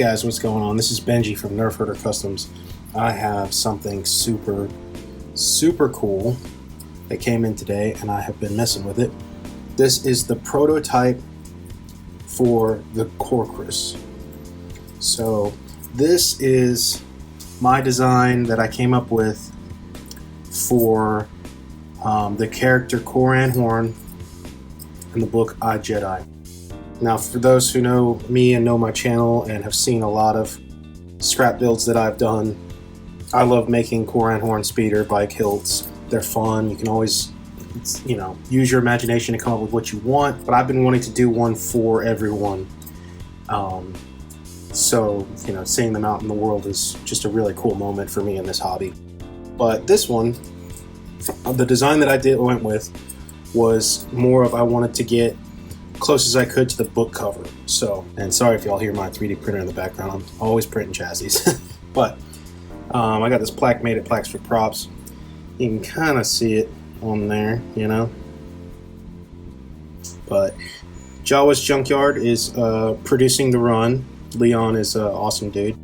guys, what's going on? This is Benji from Nerf Herder Customs. I have something super cool that came in today, and I have been messing with it. This is the prototype for the Courkrus. So this is my design that I came up with for the character Coran Horn in the book I, Jedi. Now, for those who know me and know my channel and have seen a lot of scrap builds that I've done, I love making Coran Horn speeder bike hilts. They're fun. You can always, use your imagination to come up with what you want. But I've been wanting to do one for everyone. So, seeing them out in the world is just a really cool moment for me in this hobby. But this one, the design that I went with was more of I wanted to get close as I could to the book cover. So, and sorry if y'all hear my 3D printer in the background. I'm always printing chassis. But I got this plaque made at Plaques for Props. You can kind of see it on there, But Jawa's Junkyard is producing the run. Leon is an awesome dude.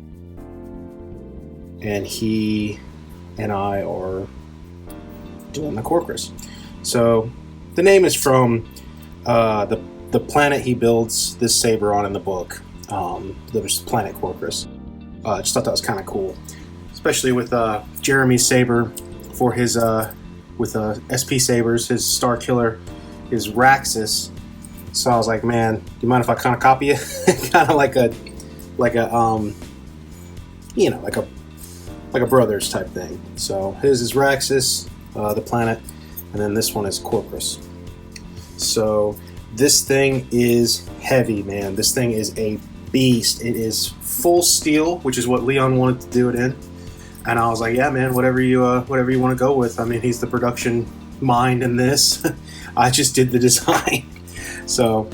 And he and I are doing the Courkrus. So the name is from the planet he builds this saber on in the book. There's planet Courkrus. I just thought that was kind of cool, especially with Jeremy's saber for his with SP sabers. His Star Killer is Raxus. So I was like, man, do you mind if I kind of copy it? Kind of like a brothers type thing. So his is Raxus, the planet, and then this one is Courkrus. So this thing is heavy, man. This thing is a beast. It is full steel, which is what Leon wanted to do it in. And I was like, yeah, man, whatever you want to go with. I mean, he's the production mind in this. I just did the design. So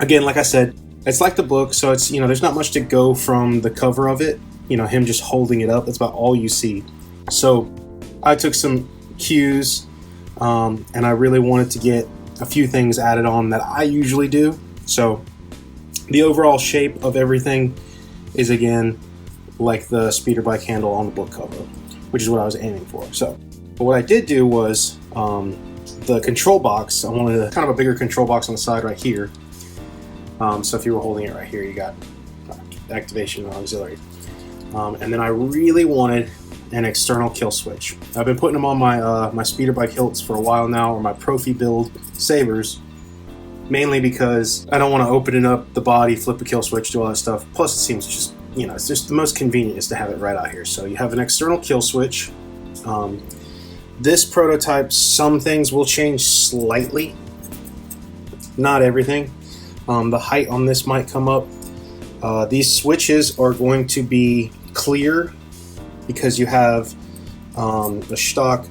again, like I said, it's like the book. So it's, there's not much to go from the cover of it. Him just holding it up. That's about all you see. So I took some cues, and I really wanted to get a few things added on that I usually do. So the overall shape of everything is, again, like the speeder bike handle on the book cover, which is what I was aiming for. So but what I did do was the control box. I wanted kind of a bigger control box on the side right here. So if you were holding it right here, you got activation and auxiliary. And then I really wanted an external kill switch. I've been putting them on my speeder bike hilts for a while now, or my Profi build sabers, mainly because I don't want to open it up, the body, flip a kill switch, do all that stuff. Plus it seems just, it's just the most convenient is to have it right out here. So you have an external kill switch. This prototype, some things will change slightly, not everything. The height on this might come up. These switches are going to be clear because you have the stock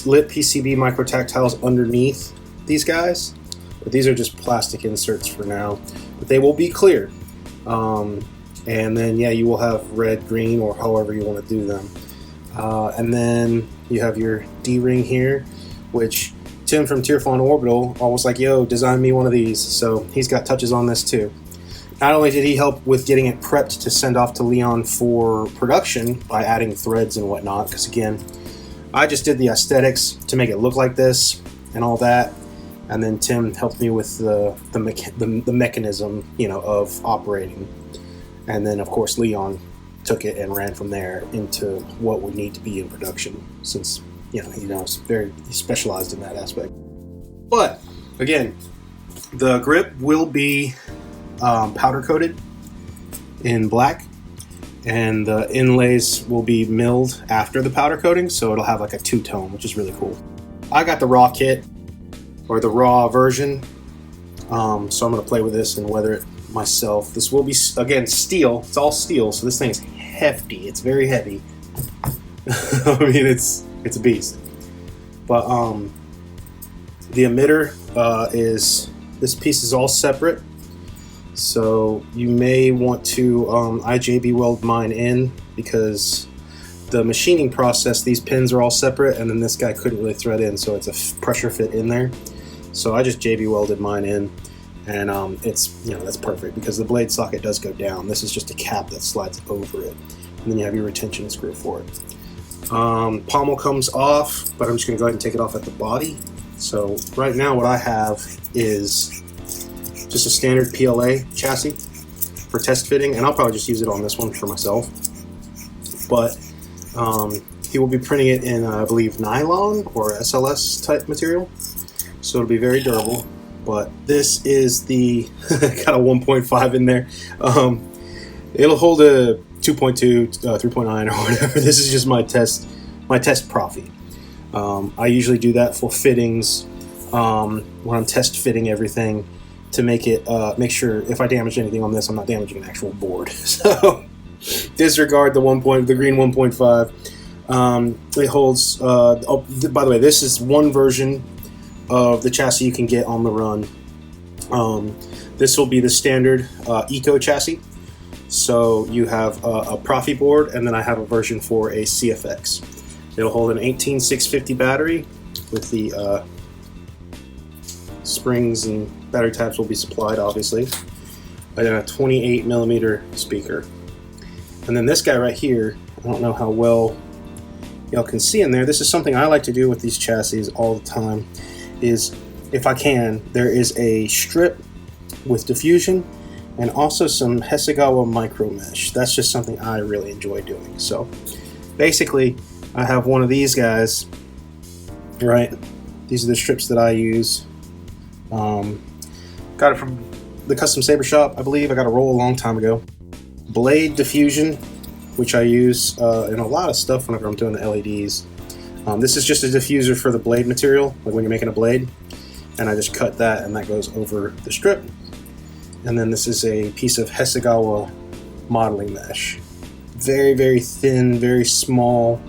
lit PCB micro tactiles underneath these guys. But these are just plastic inserts for now. But they will be clear. And then, yeah, you will have red, green, or however you want to do them. And then you have your D-ring here, which Tim from Tearfall and Orbital always like, yo, design me one of these. So he's got touches on this too. Not only did he help with getting it prepped to send off to Leon for production by adding threads and whatnot, because again, I just did the aesthetics to make it look like this and all that, and then Tim helped me with the mechanism, of operating, and then of course Leon took it and ran from there into what would need to be in production, since he's very specialized in that aspect. But again, the grip will be powder coated in black, and the inlays will be milled after the powder coating, so it'll have like a two-tone, which is really cool. I got the raw kit, or the raw version, so I'm going to play with this and weather it myself. This will be, again, steel. It's all steel, so this thing is hefty. It's very heavy. I mean, it's a beast. But the emitter is, this piece is all separate. So you may want to IJB weld mine in, because the machining process, these pins are all separate, and then this guy couldn't really thread in, so it's a pressure fit in there. So I just JB welded mine in, and it's, that's perfect because the blade socket does go down. This is just a cap that slides over it, and then you have your retention screw for it. Pommel comes off, but I'm just going to go ahead and take it off at the body. So right now what I have is just a standard PLA chassis for test fitting, and I'll probably just use it on this one for myself. But he will be printing it in, I believe, nylon or SLS type material, so it'll be very durable. But this is the got a 1.5 in there. It'll hold a 2.2, 3.9 or whatever. This is just my test Profi. I usually do that for fittings when I'm test fitting everything to make sure if I damage anything on this, I'm not damaging an actual board. So disregard the green 1.5. It holds. By the way, this is one version of the chassis you can get on the run. This will be the standard Eco chassis. So you have a Profi board, and then I have a version for a CFX. It'll hold an 18650 battery with the springs and battery tabs will be supplied, obviously, and then a 28mm speaker. And then this guy right here, I don't know how well y'all can see in there. This is something I like to do with these chassis all the time, is if I can, there is a strip with diffusion and also some Hasegawa micro mesh. That's just something I really enjoy doing. So basically I have one of these guys, right? These are the strips that I use. Got it from the Custom Saber Shop, I believe. I got a roll a long time ago. Blade diffusion, which I use in a lot of stuff whenever I'm doing the LEDs. This is just a diffuser for the blade material, like when you're making a blade, and I just cut that and that goes over the strip. And then this is a piece of Hasegawa modeling mesh. Very, very thin, very small,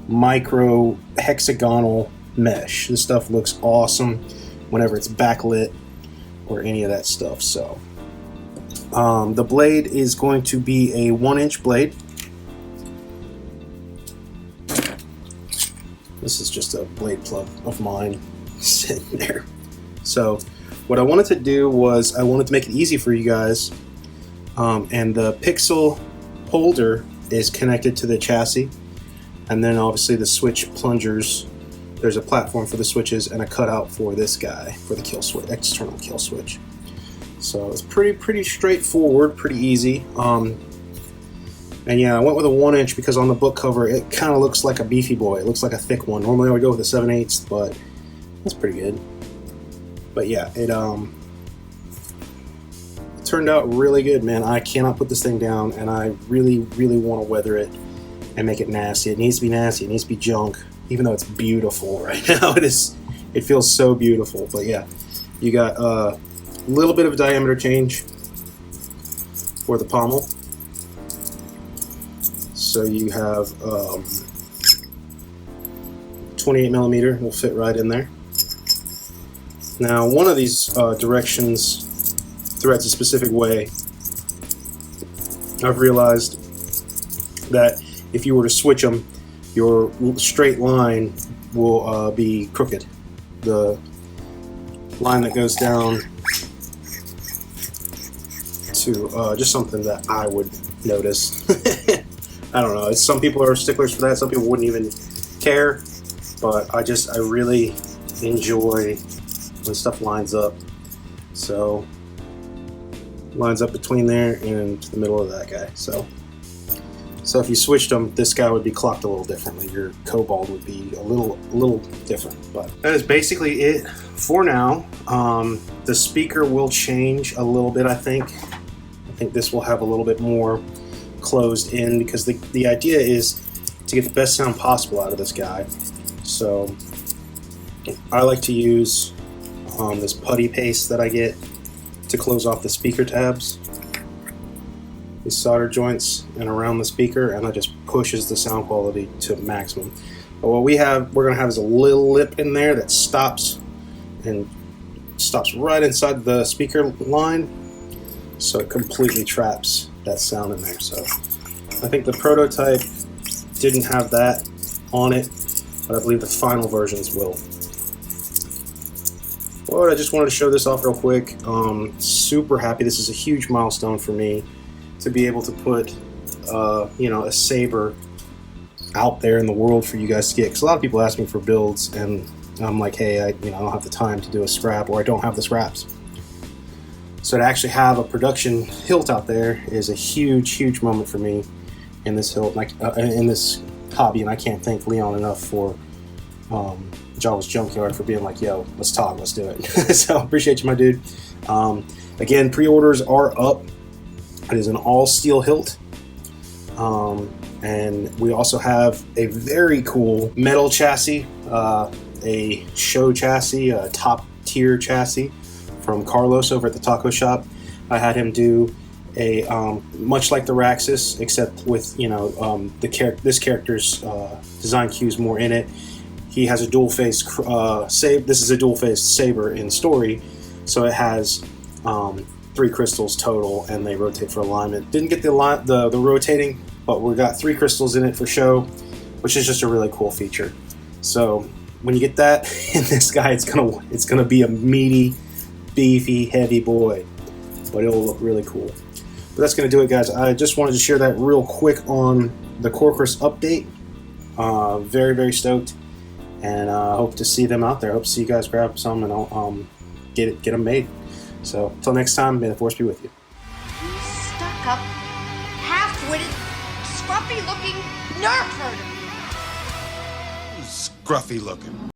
micro hexagonal mesh. This stuff looks awesome whenever it's backlit or any of that stuff. So the blade is going to be a 1-inch blade. This is just a blade plug of mine sitting there. So what I wanted to do was I wanted to make it easy for you guys, and the pixel holder is connected to the chassis, and then obviously the switch plungers. There's a platform for the switches and a cutout for this guy for the kill switch, external kill switch. So it's pretty straightforward, pretty easy. And yeah, I went with a 1-inch because on the book cover it kind of looks like a beefy boy. It looks like a thick one. Normally I would go with a 7/8, but that's pretty good. But yeah, it turned out really good, man. I cannot put this thing down, and I really want to weather it and make it nasty. It needs to be nasty. It needs to be junk, even though it's beautiful right now. It feels so beautiful. But yeah, you got a little bit of a diameter change for the pommel. So you have 28mm will fit right in there. Now, one of these directions threads a specific way. I've realized that if you were to switch them, your straight line will be crooked. The line that goes down to just something that I would notice. I don't know. Some people are sticklers for that. Some people wouldn't even care. But I really enjoy when stuff lines up. So lines up between there and the middle of that guy. So if you switched them, this guy would be clocked a little differently. Your cobalt would be a little different. But that is basically it for now. The speaker will change a little bit, I think. I think this will have a little bit more closed in because the idea is to get the best sound possible out of this guy. So I like to use this putty paste that I get to close off the speaker tabs, these solder joints and around the speaker, and that just pushes the sound quality to maximum. But what we're going to have is a little lip in there that stops right inside the speaker line, so it completely traps that sound in there. So I think the prototype didn't have that on it, but I believe the final versions will. But I just wanted to show this off real quick. Super happy. This is a huge milestone for me to be able to put, you know, a saber out there in the world for you guys to get. Because a lot of people ask me for builds, and I'm like, hey, I don't have the time to do a scrap, or I don't have the scraps. So to actually have a production hilt out there is a huge moment for me in this hilt, like in this hobby, and I can't thank Leon enough for Jawa's Junkyard for being like, yo, let's talk, let's do it. So appreciate you, my dude. Again, pre-orders are up. It is an all steel hilt, and we also have a very cool metal chassis, a show chassis, a top tier chassis from Carlos over at the taco shop. I had him do a much like the Raxus, except with, you know, this character's design cues more in it. He has a dual face saber. This is a dual face saber in story, so it has 3 crystals total, and they rotate for alignment. Didn't get the rotating, but we got 3 crystals in it for show, which is just a really cool feature. So when you get that in this guy, it's gonna be a meaty, beefy, heavy boy, but it'll look really cool. But that's gonna do it, guys. I just wanted to share that real quick on the Courkrus update. Very stoked, and hope to see them out there. Hope to see you guys grab some, and I'll get them made. So until next time, may the force be with you. You stuck up, half-witted, scruffy-looking nerf herder. Scruffy looking.